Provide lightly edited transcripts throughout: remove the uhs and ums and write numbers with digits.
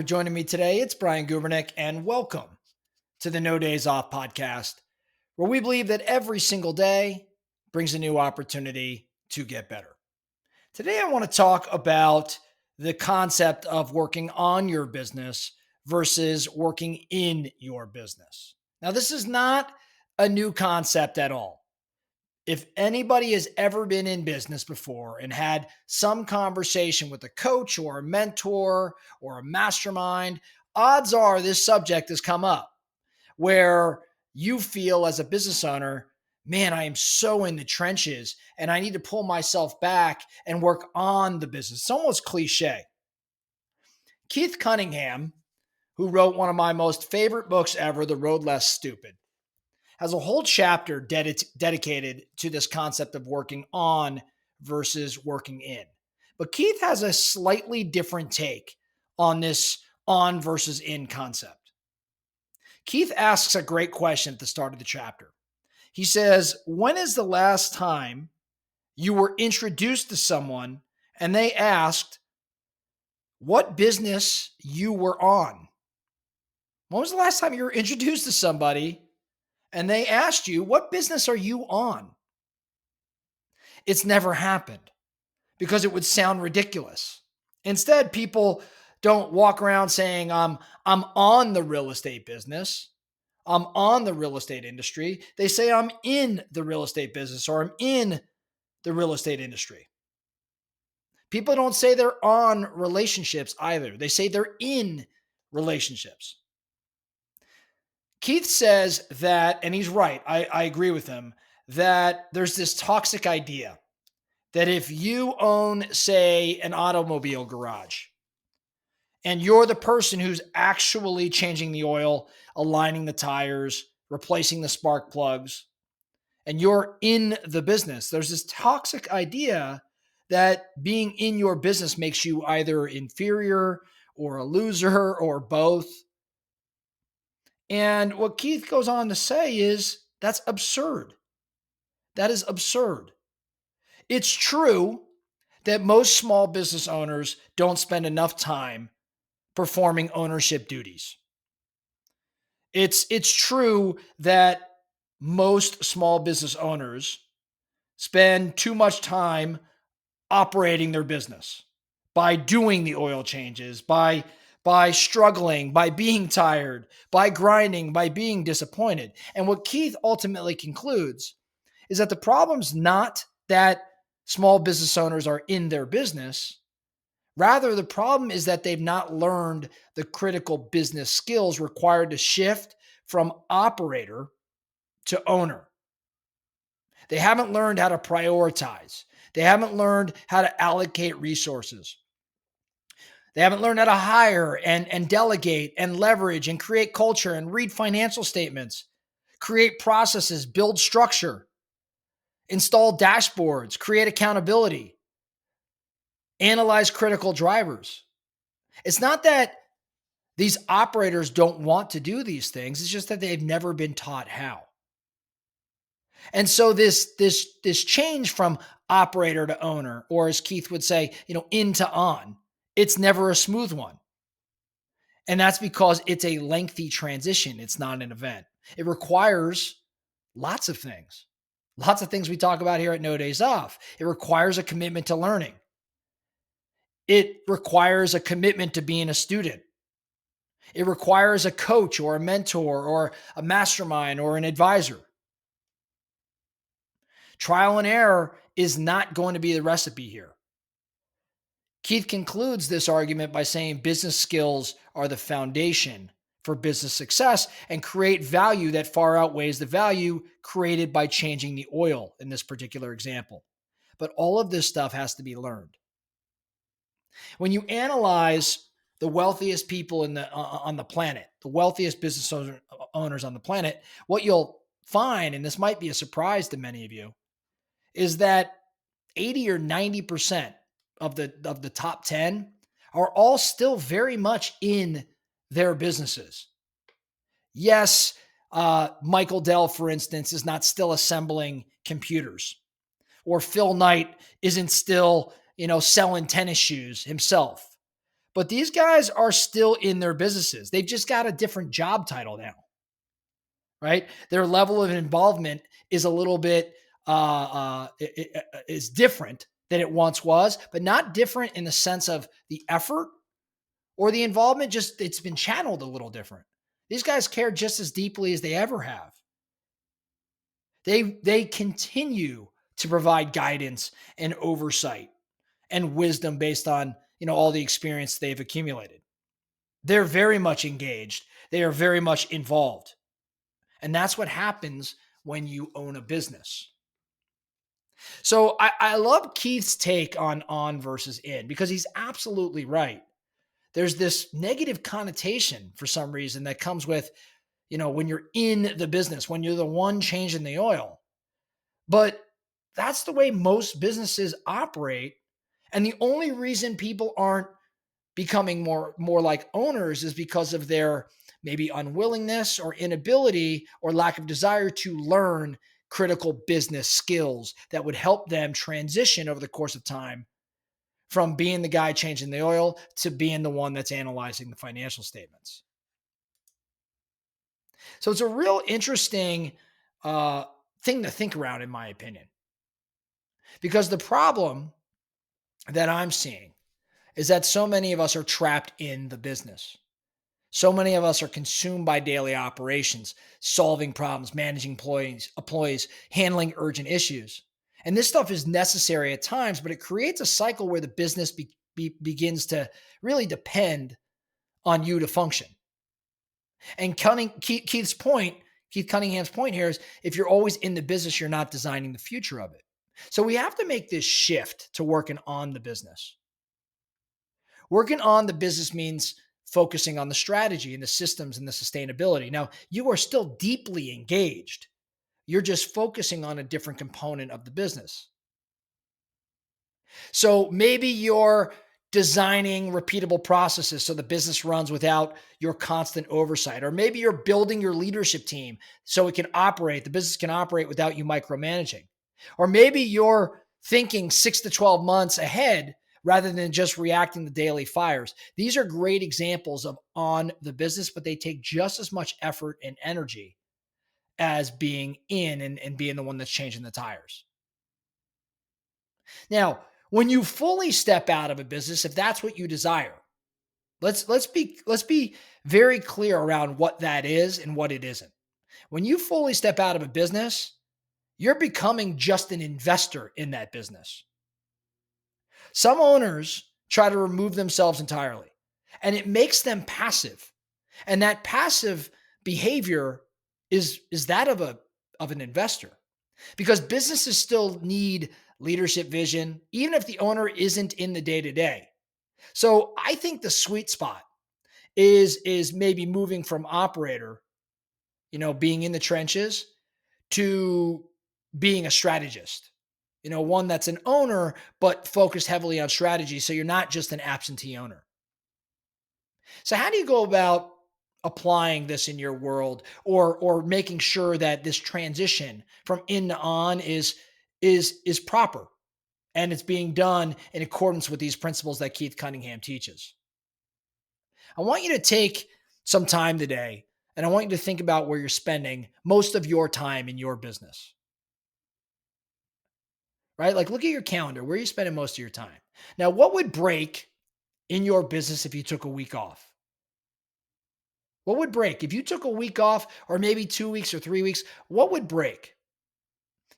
for joining me today. It's Brian Gubernick, and welcome to the No Days Off podcast, where we believe that every single day brings a new opportunity to get better. Today, I want to talk about the concept of working on your business versus working in your business. Now, this is not a new concept at all. If anybody has ever been in business before and had some conversation with a coach or a mentor or a mastermind, odds are this subject has come up where you feel as a business owner, man, I am so in the trenches and I need to pull myself back and work on the business. It's almost cliche. Keith Cunningham, who wrote one of my most favorite books ever, The Road Less Stupid, has a whole chapter dedicated to this concept of working on versus working in. But Keith has a slightly different take on this on versus in concept. Keith asks a great question at the start of the chapter. He says, when is the last time you were introduced to someone and they asked what business you were on? When was the last time you were introduced to somebody and they asked you, what business are you on? It's never happened because it would sound ridiculous. Instead, people don't walk around saying, I'm on the real estate business. I'm on the real estate industry. They say, I'm in the real estate business or I'm in the real estate industry. People don't say they're on relationships either. They say they're in relationships. Keith says that, and he's right, I agree with him, that there's this toxic idea that if you own, say, an automobile garage, and you're the person who's actually changing the oil, aligning the tires, replacing the spark plugs, and you're in the business, there's this toxic idea that being in your business makes you either inferior or a loser or both. And what Keith goes on to say is that's absurd. That is absurd. It's true that most small business owners don't spend enough time performing ownership duties. It's true that most small business owners spend too much time operating their business by doing the oil changes, by struggling, by being tired, by grinding, by being disappointed. And what Keith ultimately concludes is that the problem's not that small business owners are in their business. Rather, the problem is that they've not learned the critical business skills required to shift from operator to owner. They haven't learned how to prioritize. They haven't learned how to allocate resources. They haven't learned how to hire and delegate and leverage and create culture and read financial statements, create processes, build structure, install dashboards, create accountability, analyze critical drivers. It's not that these operators don't want to do these things. It's just that they've never been taught how. And so this change from operator to owner, or as Keith would say, in to on, it's never a smooth one. And that's because it's a lengthy transition. It's not an event. It requires lots of things we talk about here at No Days Off. It requires a commitment to learning. It requires a commitment to being a student. It requires a coach or a mentor or a mastermind or an advisor. Trial and error is not going to be the recipe here. Keith concludes this argument by saying business skills are the foundation for business success and create value that far outweighs the value created by changing the oil in this particular example. But all of this stuff has to be learned. When you analyze the wealthiest people on the planet, the wealthiest business owners on the planet, what you'll find, and this might be a surprise to many of you, is that 80 or 90% of the top 10 are all still very much in their businesses. Yes, Michael Dell, for instance, is not still assembling computers, or Phil Knight isn't still, selling tennis shoes himself. But these guys are still in their businesses. They've just got a different job title now, right? Their level of involvement is a little bit is different than it once was, but not different in the sense of the effort or the involvement. Just it's been channeled a little different. These guys care just as deeply as they ever have. They continue to provide guidance and oversight and wisdom based on all the experience they've accumulated. They're very much engaged. They are very much involved. And that's what happens when you own a business. So I love Keith's take on versus in because he's absolutely right. There's this negative connotation for some reason that comes with, when you're in the business, when you're the one changing the oil. But that's the way most businesses operate. And the only reason people aren't becoming more like owners is because of their maybe unwillingness or inability or lack of desire to learn critical business skills that would help them transition over the course of time from being the guy changing the oil to being the one that's analyzing the financial statements. So it's a real interesting thing to think around, in my opinion, because the problem that I'm seeing is that so many of us are trapped in the business. So many of us are consumed by daily operations, solving problems, managing employees, handling urgent issues. And this stuff is necessary at times, but it creates a cycle where the business begins to really depend on you to function. And Keith Cunningham's point here is if you're always in the business, you're not designing the future of it. So we have to make this shift to working on the business. Working on the business means focusing on the strategy and the systems and the sustainability. Now, you are still deeply engaged. You're just focusing on a different component of the business. So maybe you're designing repeatable processes so the business runs without your constant oversight. Or maybe you're building your leadership team so the business can operate without you micromanaging. Or maybe you're thinking 6 to 12 months ahead rather than just reacting to daily fires. These are great examples of on the business, but they take just as much effort and energy as being in and being the one that's changing the tires. Now, when you fully step out of a business, if that's what you desire, let's be very clear around what that is and what it isn't. When you fully step out of a business, you're becoming just an investor in that business. Some owners try to remove themselves entirely, and it makes them passive. And that passive behavior is that of an investor, because businesses still need leadership vision, even if the owner isn't in the day to day. So I think the sweet spot is maybe moving from operator, being in the trenches, to being a strategist. One that's an owner, but focused heavily on strategy. So you're not just an absentee owner. So how do you go about applying this in your world or making sure that this transition from in to on is proper and it's being done in accordance with these principles that Keith Cunningham teaches? I want you to take some time today and I want you to think about where you're spending most of your time in your business. Right? Like look at your calendar. Where are you spending most of your time? Now, what would break in your business if you took a week off? What would break? If you took a week off, or maybe 2 weeks or 3 weeks, what would break?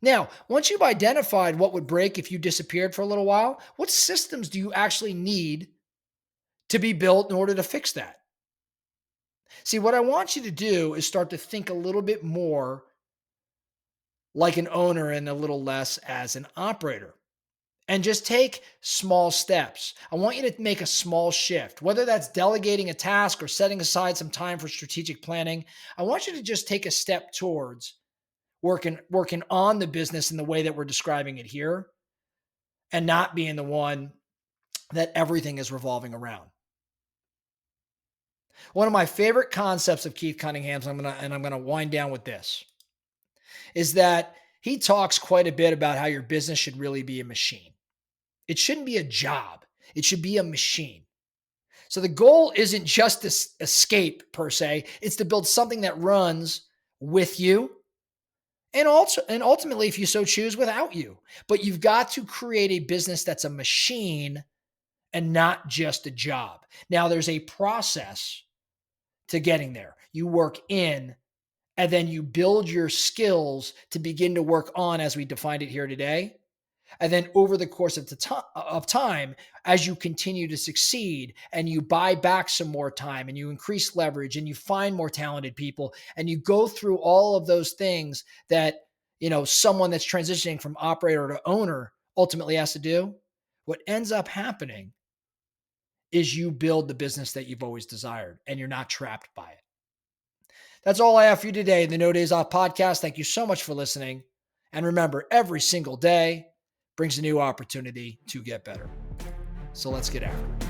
Now, once you've identified what would break if you disappeared for a little while, what systems do you actually need to be built in order to fix that? See, what I want you to do is start to think a little bit more like an owner and a little less as an operator. And just take small steps. I want you to make a small shift, whether that's delegating a task or setting aside some time for strategic planning. I want you to just take a step towards working on the business in the way that we're describing it here and not being the one that everything is revolving around. One of my favorite concepts of Keith Cunningham's, I'm going to wind down with this, is that he talks quite a bit about how your business should really be a machine. It shouldn't be a job. It should be a machine. So the goal isn't just to escape per se, it's to build something that runs with you and also and ultimately if you so choose without you. But you've got to create a business that's a machine and not just a job. Now there's a process to getting there. You work in and then you build your skills to begin to work on as we defined it here today. And then over the course of time, as you continue to succeed and you buy back some more time and you increase leverage and you find more talented people and you go through all of those things that, someone that's transitioning from operator to owner ultimately has to do, what ends up happening is you build the business that you've always desired and you're not trapped by it. That's all I have for you today in the No Days Off podcast. Thank you so much for listening. And remember, every single day brings a new opportunity to get better. So let's get after it.